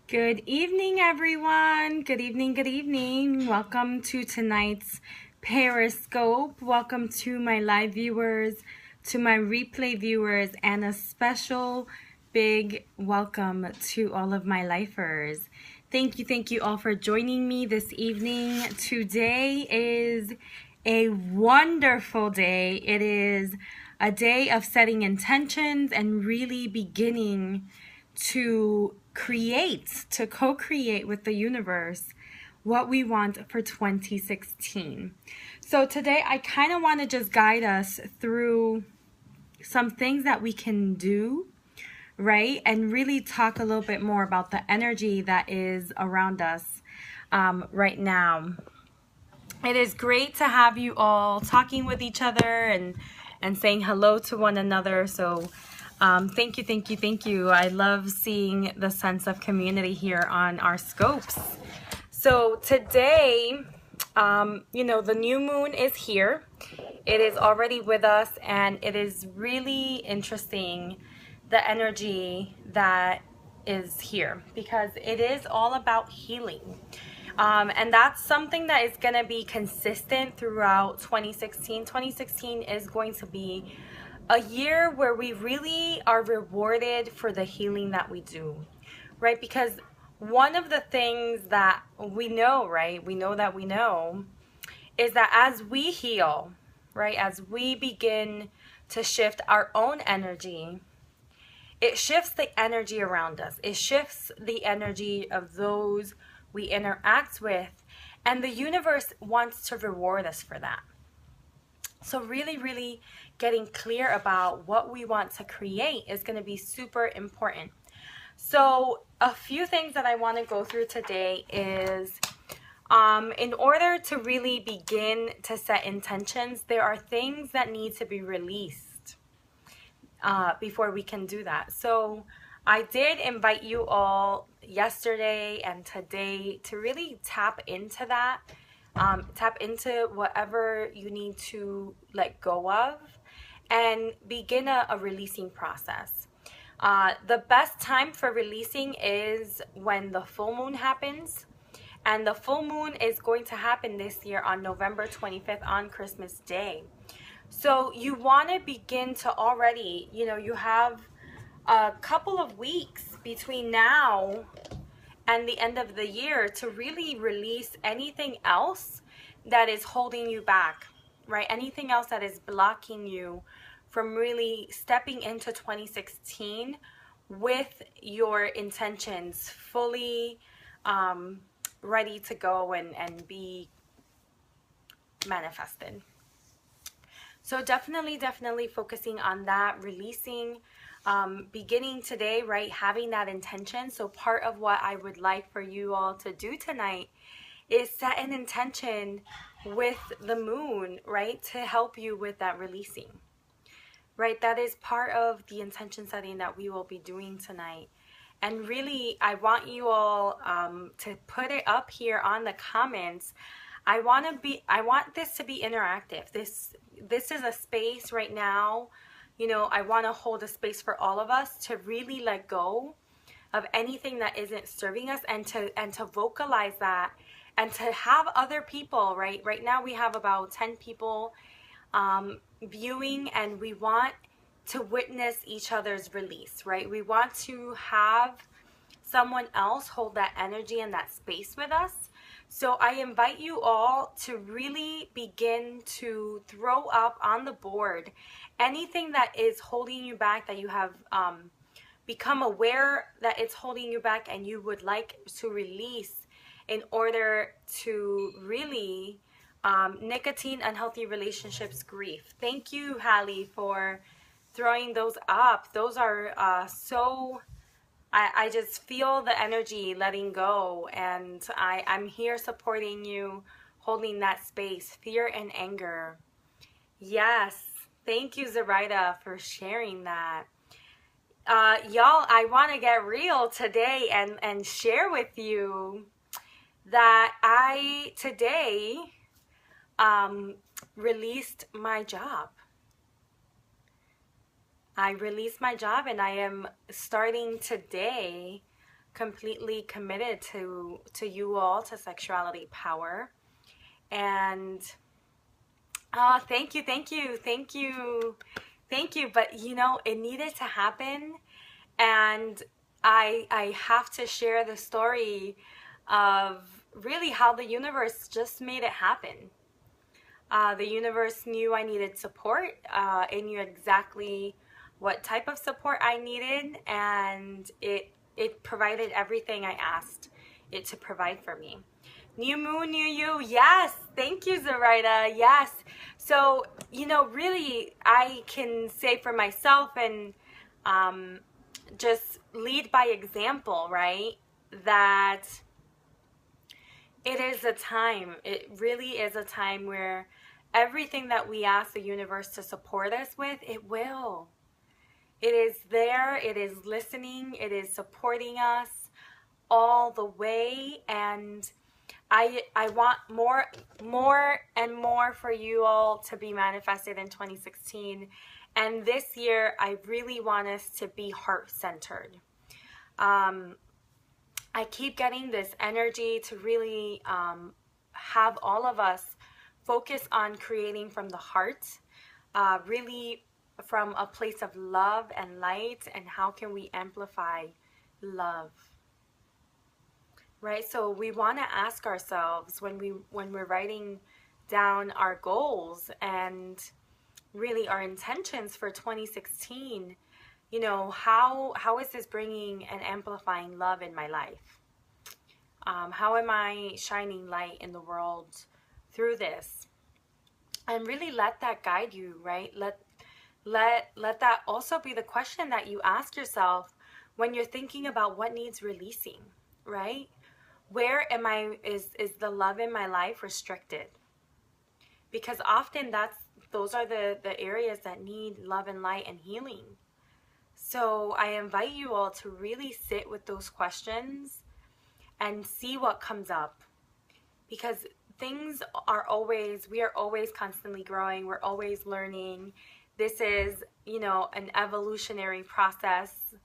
Good evening, everyone. Good evening, good evening. Welcome to tonight's Periscope. Welcome to my live viewers, to my replay viewers, and a special big welcome to all of my lifers. Thank you all for joining me this evening. Today is a wonderful day. It is a day of setting intentions and really beginning to co-create with the universe what we want for 2016. So today I kind of want to just guide us through some things that we can do, right? And really talk a little bit more about the energy that is around us right now. It is great to have you all talking with each other and saying hello to one another. So thank you. I love seeing the sense of community here on our scopes. So today, the new moon is here. It is already with us, and it is really interesting, the energy that is here, because it is all about healing. And that's something that is going to be consistent throughout 2016. 2016 is going to be a year where we really are rewarded for the healing that we do, right? Because one of the things that we know, right? We know is that as we heal, right? As we begin to shift our own energy, it shifts the energy around us. It shifts the energy of those we interact with, and the universe wants to reward us for that. So really getting clear about what we want to create is going to be super important. So a few things that I want to go through today is in order to really begin to set intentions, there are things that need to be released before we can do that. So I did invite you all yesterday and today to really tap into that. Tap into whatever you need to let go of and begin a releasing process. The best time for releasing is when the full moon happens. And the full moon is going to happen this year on November 25th on Christmas Day. So you want to begin to already, you have a couple of weeks between now and the end of the year to really release anything else that is holding you back, right? Anything else that is blocking you from really stepping into 2016 with your intentions fully ready to go and be manifested. So definitely focusing on that, releasing, beginning today, right? Having that intention. So part of what I would like for you all to do tonight is set an intention with the moon, right? To help you with that releasing, right? That is part of the intention setting that we will be doing tonight. And really, I want you all to put it up here on the comments. I want this to be interactive. This is a space right now. I want to hold a space for all of us to really let go of anything that isn't serving us and to vocalize that and to have other people, right? Right now we have about 10 people viewing, and we want to witness each other's release, right? We want to have someone else hold that energy and that space with us. So I invite you all to really begin to throw up on the board anything that is holding you back, that you have become aware that it's holding you back and you would like to release in order to really nicotine, unhealthy relationships, grief. Thank you, Hallie, for throwing those up. Those are I just feel the energy letting go, and I'm here supporting you, holding that space, fear and anger. Yes, thank you, Zoraida, for sharing that. Y'all, I want to get real today and share with you that I today released my job. I released my job, and I am starting today completely committed to you all, to sexuality power. And thank you, thank you, thank you, thank you. But you know, it needed to happen, and I have to share the story of really how the universe just made it happen. The universe knew I needed support. It knew exactly what type of support I needed, and it provided everything I asked it to provide for me. New moon, new you. Yes. Thank you, Zoraida. Yes. So, you know, really, I can say for myself and just lead by example, right? That it is a time, it really is a time where everything that we ask the universe to support us with, it will. It is there, it is listening, it is supporting us all the way. And I want more and more for you all to be manifested in 2016. And this year, I really want us to be heart-centered. I keep getting this energy to really have all of us focus on creating from the heart, really from a place of love and light, and how can we amplify love, right? So we want to ask ourselves when we're writing down our goals and really our intentions for 2016, you know, how is this bringing and amplifying love in my life? How am I shining light in the world through this? And really let that guide you, right? Let that also be the question that you ask yourself when you're thinking about what needs releasing, right? Where is the love in my life restricted? Because often those are the areas that need love and light and healing. So I invite you all to really sit with those questions and see what comes up, because we are always constantly growing. We're always learning. This is, you know, an evolutionary process,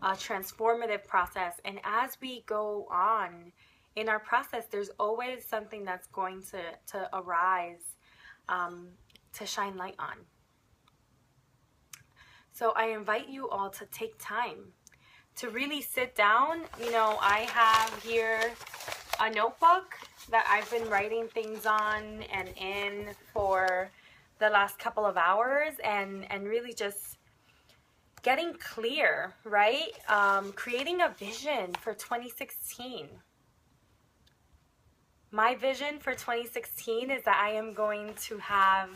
a transformative process. And as we go on in our process, there's always something that's going to arise, to shine light on. So I invite you all to take time to really sit down. You know, I have here a notebook that I've been writing things on and in for the last couple of hours, and really just getting clear, right? Creating a vision for 2016. My vision for 2016 is that I am going to have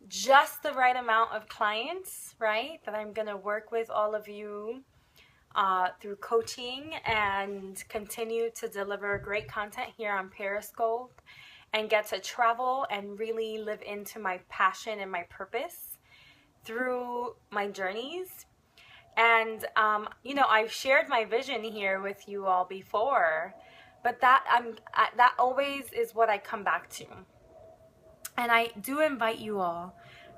just the right amount of clients, right? That I'm going to work with all of you through coaching and continue to deliver great content here on Periscope, and get to travel and really live into my passion and my purpose through my journeys. And, you know, I've shared my vision here with you all before, but that always is what I come back to. And I do invite you all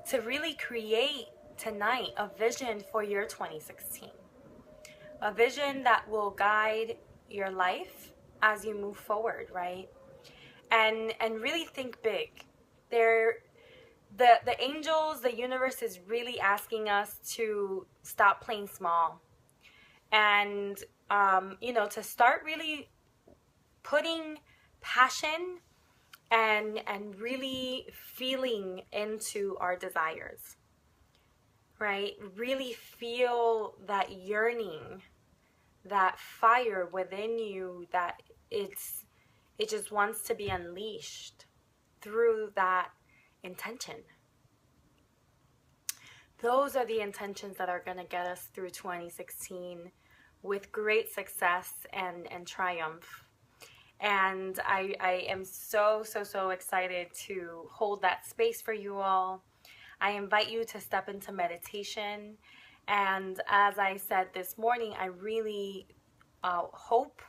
to really create tonight a vision for your 2016. A vision that will guide your life as you move forward, right? And really think big. The angels, the universe is really asking us to stop playing small. And, you know, to start really putting passion and really feeling into our desires, right? Really feel that yearning, that fire within you, that it just wants to be unleashed through that intention. Those are the intentions that are going to get us through 2016 with great success and triumph. And I am so excited to hold that space for you all. I invite you to step into meditation. And as I said this morning, I really hope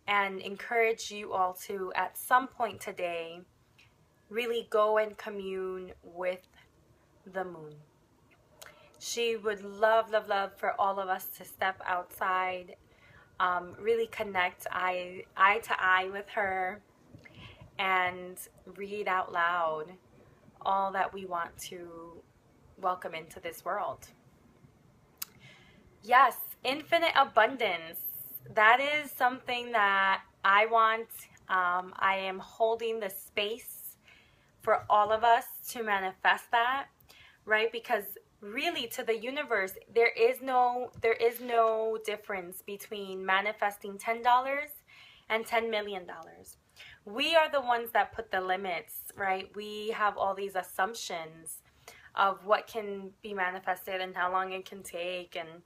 and encourage you all to, at some point today, really go and commune with the moon. She would love for all of us to step outside really connect eye to eye with her and read out loud all that we want to welcome into this world. Yes, infinite abundance. That is something that I want. I am holding the space for all of us to manifest that, right? Because really, to the universe, there is no difference between manifesting $10 and $10 million. We are the ones that put the limits, right? We have all these assumptions of what can be manifested and how long it can take, and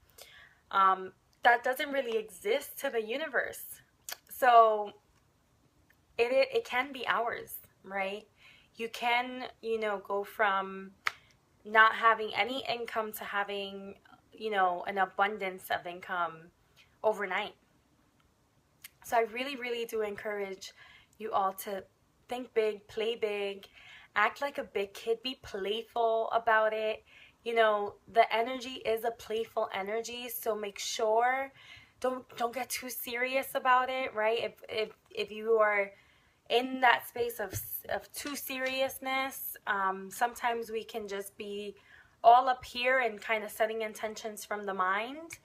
that doesn't really exist to the universe. So it can be ours, right? You can, go from not having any income to having, an abundance of income overnight. So I really, really do encourage you all to think big, play big, act like a big kid, be playful about it. The energy is a playful energy, so make sure don't get too serious about it, right? If you are in that space of too seriousness, sometimes we can just be all up here and kind of setting intentions from the mind.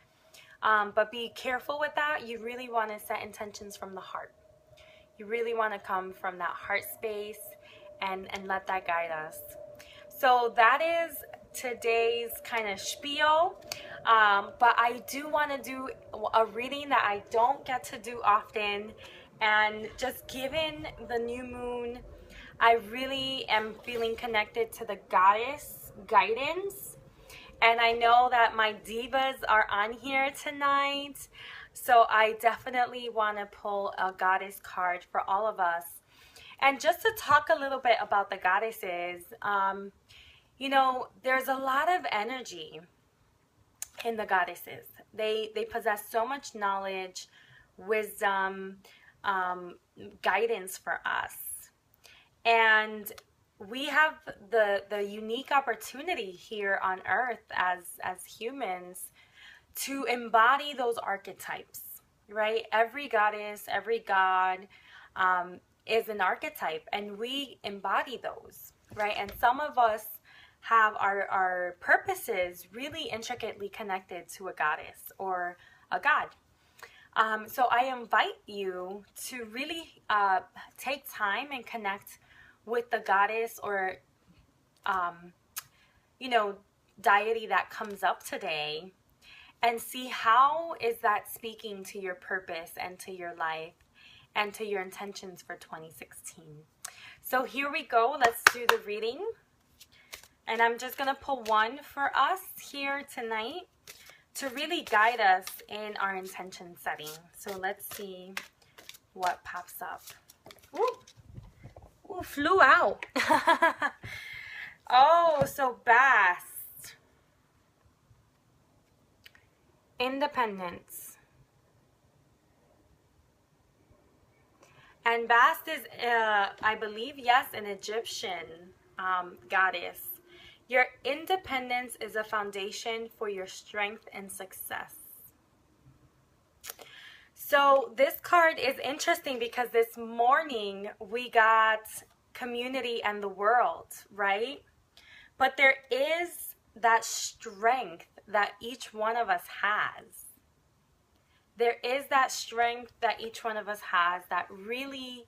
But be careful with that. You really want to set intentions from the heart. You really want to come from that heart space and let that guide us. So that is today's kind of spiel. But I do want to do a reading that I don't get to do often. And just given the new moon, I really am feeling connected to the goddess guidance. And I know that my divas are on here tonight. So I definitely want to pull a goddess card for all of us. And just to talk a little bit about the goddesses, there's a lot of energy in the goddesses. They possess so much knowledge, wisdom, guidance for us. And we have the unique opportunity here on earth as humans to embody those archetypes, right? Every goddess, every god is an archetype, and we embody those, right? And some of us have our purposes really intricately connected to a goddess or a god. So I invite you to really take time and connect with the goddess or, deity that comes up today, and see how is that speaking to your purpose and to your life and to your intentions for 2016. So here we go. Let's do the reading. And I'm just going to pull one for us here tonight to really guide us in our intention setting. So let's see what pops up. Ooh, flew out. Oh, so Bast. Independence. And Bast is, I believe, yes, an Egyptian goddess. Your independence is a foundation for your strength and success. So this card is interesting because this morning we got community and the world, right? But there is that strength that each one of us has. There is that strength that each one of us has that really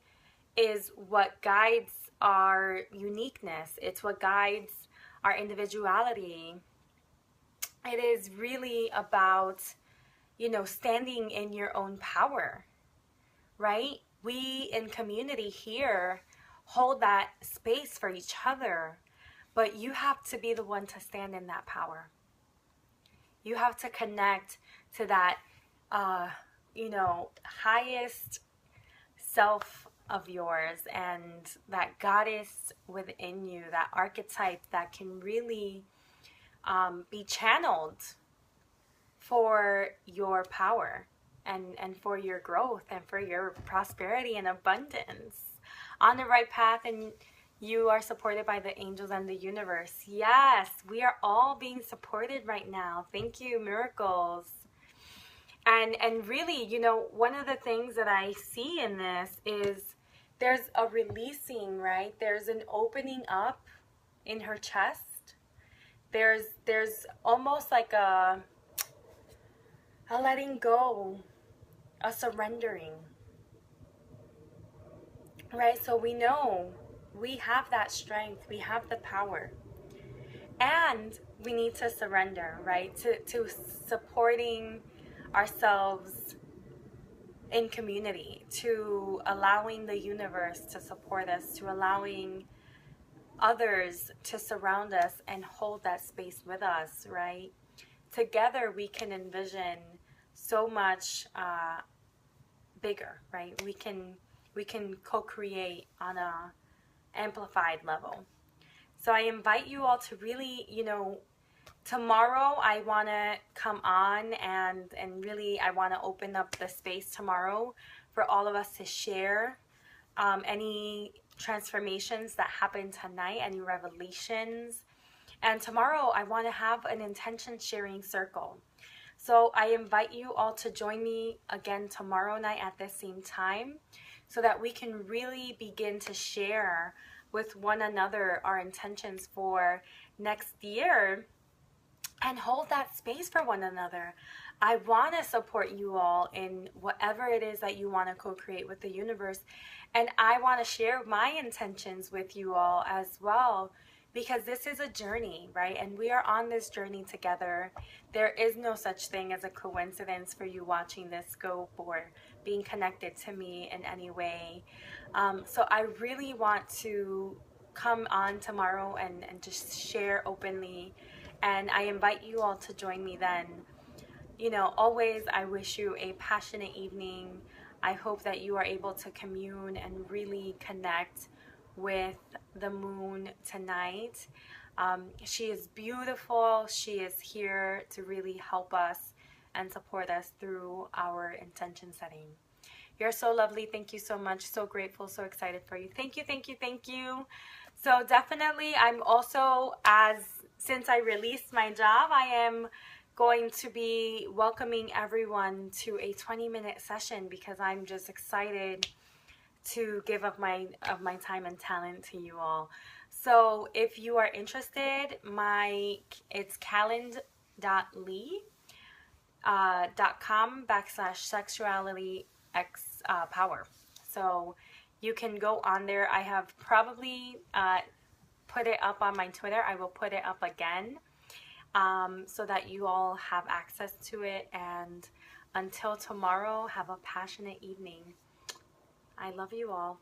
is what guides our uniqueness. It's what guides our individuality. It is really about, standing in your own power, right? We in community here hold that space for each other, but you have to be the one to stand in that power. You have to connect to that, highest self of yours and that goddess within you, that archetype that can really be channeled for your power and for your growth and for your prosperity and abundance. On the right path, and you are supported by the angels and the universe. Yes, we are all being supported right now. Thank you, miracles. And really, you know, one of the things that I see in this is there's a releasing, right? There's an opening up in her chest. There's almost like a letting go, a surrendering, right? So we know we have that strength, we have the power, and we need to surrender, right? To supporting ourselves in community, to allowing the universe to support us, to allowing others to surround us and hold that space with us, right? Together we can envision so much bigger, right? We can co-create on a amplified level. So I invite you all to really, you know, tomorrow I want to come on and really I want to open up the space tomorrow for all of us to share any transformations that happened tonight, any revelations. And tomorrow I want to have an intention sharing circle. So I invite you all to join me again tomorrow night at the same time so that we can really begin to share with one another our intentions for next year and hold that space for one another. I want to support you all in whatever it is that you want to co-create with the universe. And I want to share my intentions with you all as well, because this is a journey, right? And we are on this journey together. There is no such thing as a coincidence for you watching this scope or being connected to me in any way. So I really want to come on tomorrow and just share openly. And I invite you all to join me then. You know, always I wish you a passionate evening. I hope that you are able to commune and really connect with the moon tonight. She is beautiful. She is here to really help us and support us through our intention setting. You're so lovely. Thank you so much. So grateful, so excited for you. Thank you, thank you, thank you. So definitely, I'm also, since I released my job, I am going to be welcoming everyone to a 20-minute session because I'm just excited to give of my time and talent to you all. So if you are interested, it's calend.ly.com/sexualityexpower. So you can go on there. I have probably put it up on my Twitter. I will put it up again so that you all have access to it. And until tomorrow, have a passionate evening. I love you all.